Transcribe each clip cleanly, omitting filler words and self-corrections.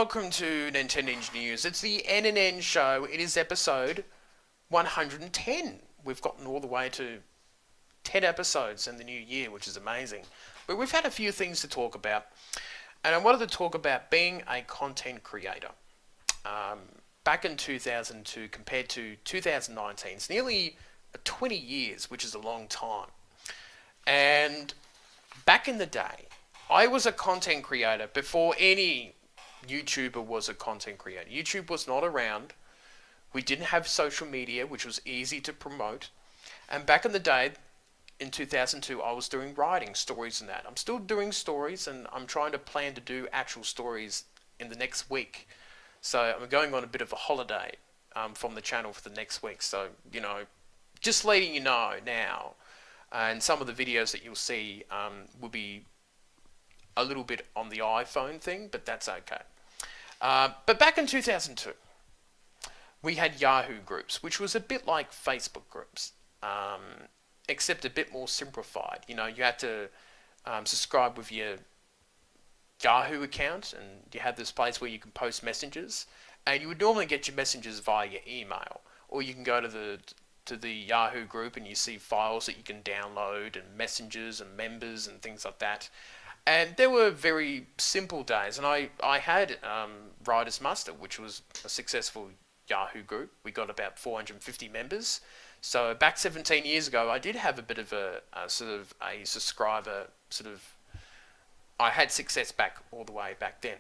welcome to Nintendo News. It's the NNN show. It is episode 110. We've gotten all the way to 10 episodes in the new year, which is amazing. But we've had a few things to talk about, and I wanted to talk about being a content creator. Back in 2002 compared to 2019, it's nearly 20 years, which is a long time. And back in the day, I was a content creator before any YouTuber was a content creator. YouTube was not around. We didn't have social media, which was easy to promote. And back in the day, in 2002, I was doing writing, stories and that. I'm still doing stories, and I'm trying to plan to do actual stories in the next week. So I'm going on a bit of a holiday from the channel for the next week. So, just letting you know now. And some of the videos that you'll see will be a little bit on the iPhone thing, but that's okay. But back in 2002, we had Yahoo groups, which was a bit like Facebook groups, except a bit more simplified. You had to subscribe with your Yahoo account, and you had this place where you can post messages, and you would normally get your messages via your email, or you can go to the Yahoo group and you see files that you can download and messengers and members and things like that. And there were very simple days, and I had Writers Muster, which was a successful Yahoo group. We got about 450 members. So back 17 years ago, I did have a bit of a subscriber I had success back all the way back then.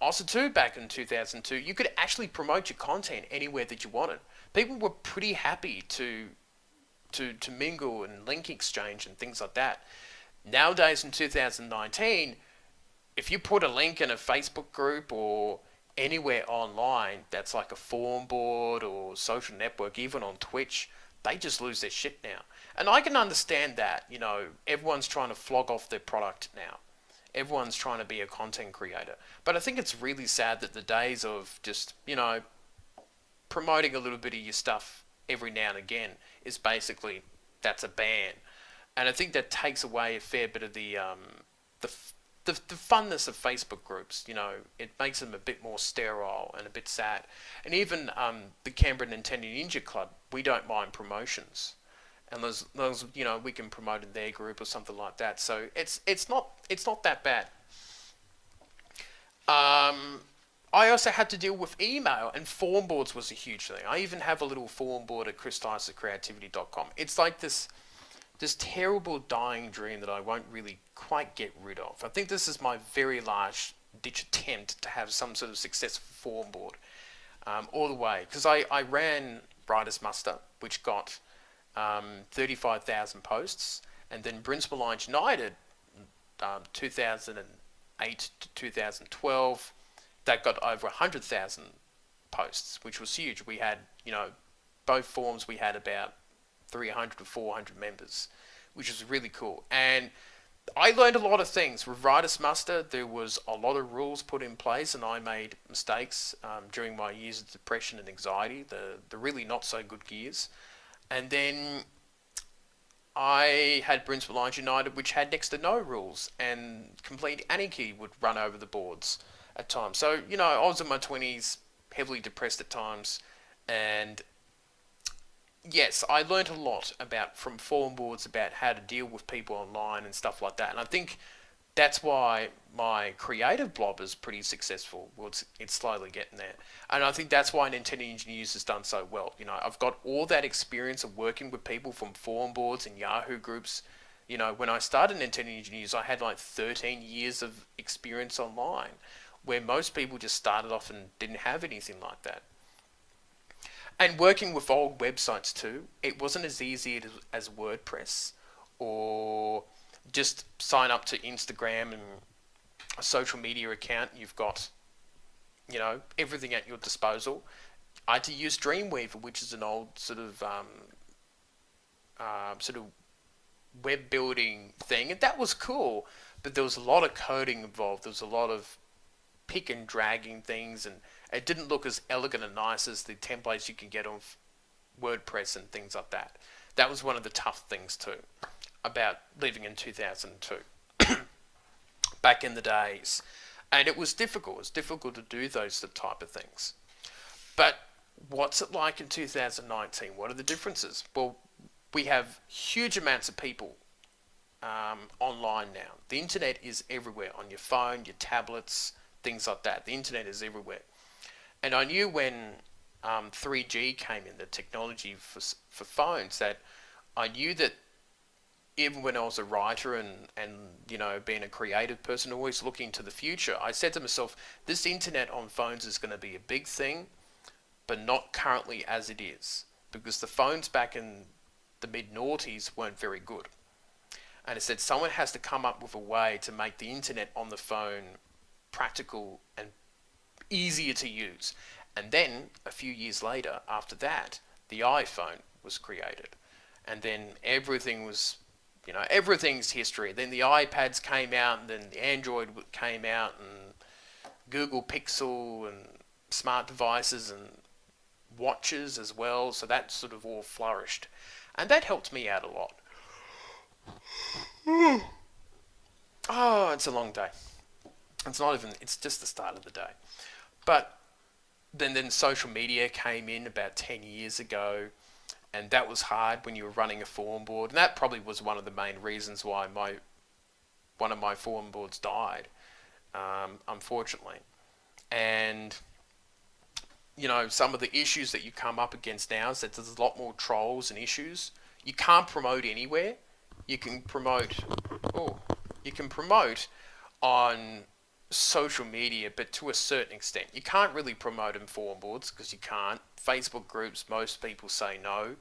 Also too, back in 2002, you could actually promote your content anywhere that you wanted. People were pretty happy to mingle and link exchange and things like that. Nowadays in 2019, if you put a link in a Facebook group or anywhere online that's like a forum board or social network, even on Twitch, they just lose their shit now. And I can understand that, everyone's trying to flog off their product now. Everyone's trying to be a content creator. But I think it's really sad that the days of just, promoting a little bit of your stuff every now and again is basically, that's a ban. And I think that takes away a fair bit of the funness of Facebook groups. It makes them a bit more sterile and a bit sad. And even the Canberra Nintendo Ninja Club, we don't mind promotions, and as we can promote in their group or something like that. So it's not that bad. I also had to deal with email, and forum boards was a huge thing. I even have a little forum board at christiceCreativity.com. It's like this terrible dying dream that I won't really quite get rid of. I think this is my very last ditch attempt to have some sort of successful forum board all the way. Because I ran Writers Muster, which got 35,000 posts, and then Brinsma Lines United 2008 to 2012, that got over 100,000 posts, which was huge. We had, both forums, we had about 300 to 400 members, which was really cool. And I learned a lot of things. With Writers Muster, there was a lot of rules put in place, and I made mistakes during my years of depression and anxiety, the really not so good years. And then I had Brinsma Lines United, which had next to no rules, and complete anarchy would run over the boards at times. So, I was in my 20s, heavily depressed at times, and yes, I learnt a lot from forum boards about how to deal with people online and stuff like that. And I think that's why my creative blob is pretty successful. Well, it's slowly getting there. And I think that's why Nintendo Engineers has done so well. I've got all that experience of working with people from forum boards and Yahoo groups. When I started Nintendo Engineers, I had like 13 years of experience online, where most people just started off and didn't have anything like that. And working with old websites too, it wasn't as easy as WordPress, or just sign up to Instagram and a social media account. You've got, everything at your disposal. I had to use Dreamweaver, which is an old sort of web building thing, and that was cool. But there was a lot of coding involved. There was a lot of pick and dragging things, and it didn't look as elegant and nice as the templates you can get on WordPress and things like that. That was one of the tough things too about living in 2002 back in the days. And it was difficult. It was difficult to do those type of things. But what's it like in 2019? What are the differences? Well, we have huge amounts of people online now. The internet is everywhere, on your phone, your tablets, things like that. The internet is everywhere. And I knew when 3G came in, the technology for phones, that I knew that even when I was a writer and being a creative person, always looking to the future, I said to myself, this internet on phones is going to be a big thing, but not currently as it is, because the phones back in the mid-noughties weren't very good. And I said someone has to come up with a way to make the internet on the phone practical and easier to use. And then a few years later, after that, the iPhone was created. And then everything was, everything's history. Then the iPads came out, and then the Android came out, and Google Pixel, and smart devices, and watches as well. So that sort of all flourished. And that helped me out a lot. Oh, it's a long day. It's just the start of the day. But then social media came in about 10 years ago, and that was hard when you were running a forum board. And that probably was one of the main reasons why one of my forum boards died, unfortunately. And some of the issues that you come up against now is that there's a lot more trolls and issues. You can't promote anywhere. You can promote on social media, but to a certain extent. You can't really promote in forum boards because you can't. Facebook groups, most people say no.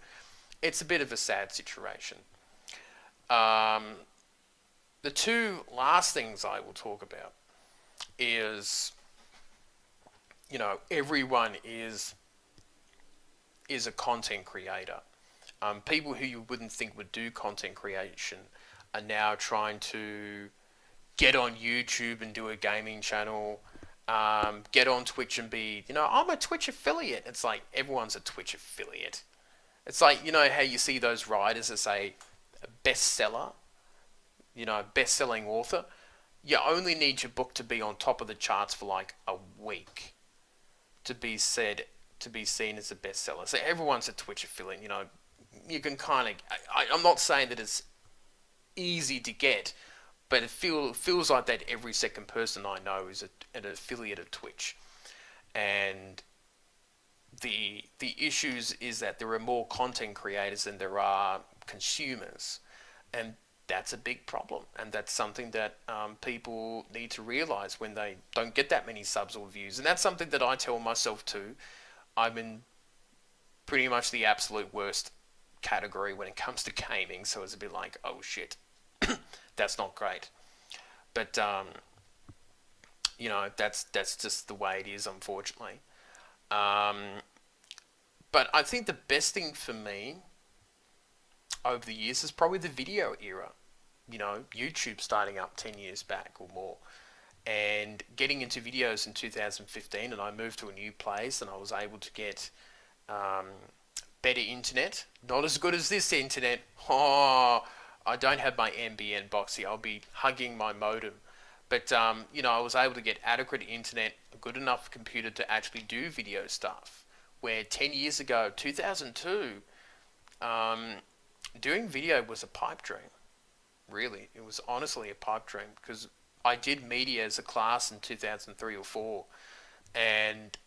It's a bit of a sad situation. The two last things I will talk about is, everyone is a content creator. People who you wouldn't think would do content creation are now trying to get on YouTube and do a gaming channel, get on Twitch and be, I'm a Twitch affiliate. It's like, everyone's a Twitch affiliate. It's like, how you see those writers that say bestseller, best-selling author. You only need your book to be on top of the charts for like a week to be seen as a bestseller. So everyone's a Twitch affiliate. You can kind of. I'm not saying that it's easy to get, but it feels like that every second person I know is an affiliate of Twitch, and the issues is that there are more content creators than there are consumers, and that's a big problem, and that's something that people need to realize when they don't get that many subs or views, and that's something that I tell myself too. I'm in pretty much the absolute worst category when it comes to gaming, so it's a bit like, oh shit, that's not great. But that's just the way it is, unfortunately. But I think the best thing for me over the years is probably the video era. YouTube starting up 10 years back or more, and getting into videos in 2015, and I moved to a new place, and I was able to get better internet. Not as good as this internet. Oh, I don't have my NBN box here. I'll be hugging my modem. But, I was able to get adequate internet, a good enough computer to actually do video stuff. Where 10 years ago, 2002, doing video was a pipe dream. Really, it was honestly a pipe dream, because I did media as a class in 2003 or 4, and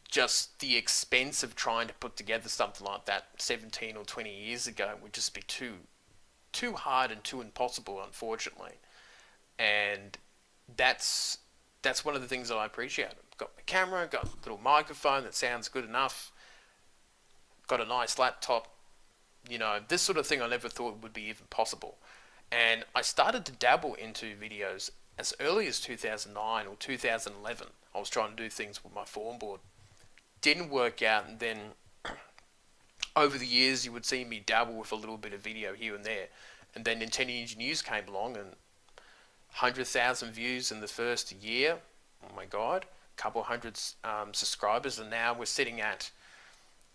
just the expense of trying to put together something like that 17 or 20 years ago would just be too hard and too impossible, unfortunately. And that's one of the things that I appreciate. I've got my camera, got a little microphone that sounds good enough, got a nice laptop. This sort of thing I never thought would be even possible. And I started to dabble into videos as early as 2009 or 2011. I was trying to do things with my forum board. Didn't work out, and then over the years you would see me dabble with a little bit of video here and there. And then NNN News came along, and 100,000 views in the first year. Oh my God. A couple hundred subscribers, and now we're sitting at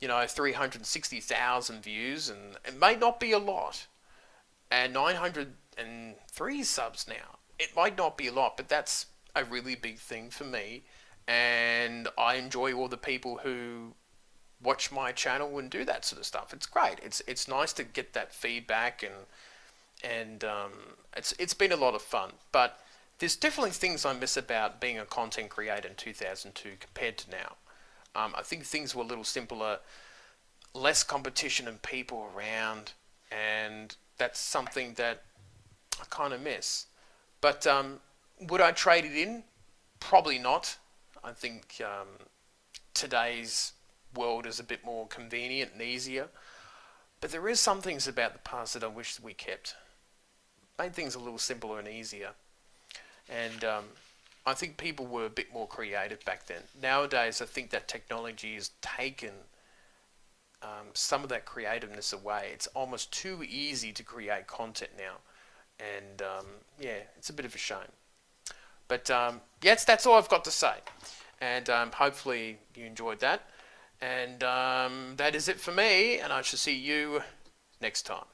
360,000 views, and it may not be a lot, and 903 subs now. It might not be a lot, but that's a really big thing for me, and I enjoy all the people who watch my channel and do that sort of stuff. It's great. It's nice to get that feedback, and it's been a lot of fun. But there's definitely things I miss about being a content creator in 2002 compared to now. I think things were a little simpler, less competition and people around, and that's something that I kind of miss. But would I trade it in? Probably not. I think today's world is a bit more convenient and easier. But there is some things about the past that I wish we kept. Made things a little simpler and easier. And I think people were a bit more creative back then. Nowadays, I think that technology has taken some of that creativeness away. It's almost too easy to create content now. And yeah, it's a bit of a shame. But yes, that's all I've got to say. And hopefully you enjoyed that. And that is it for me. And I shall see you next time.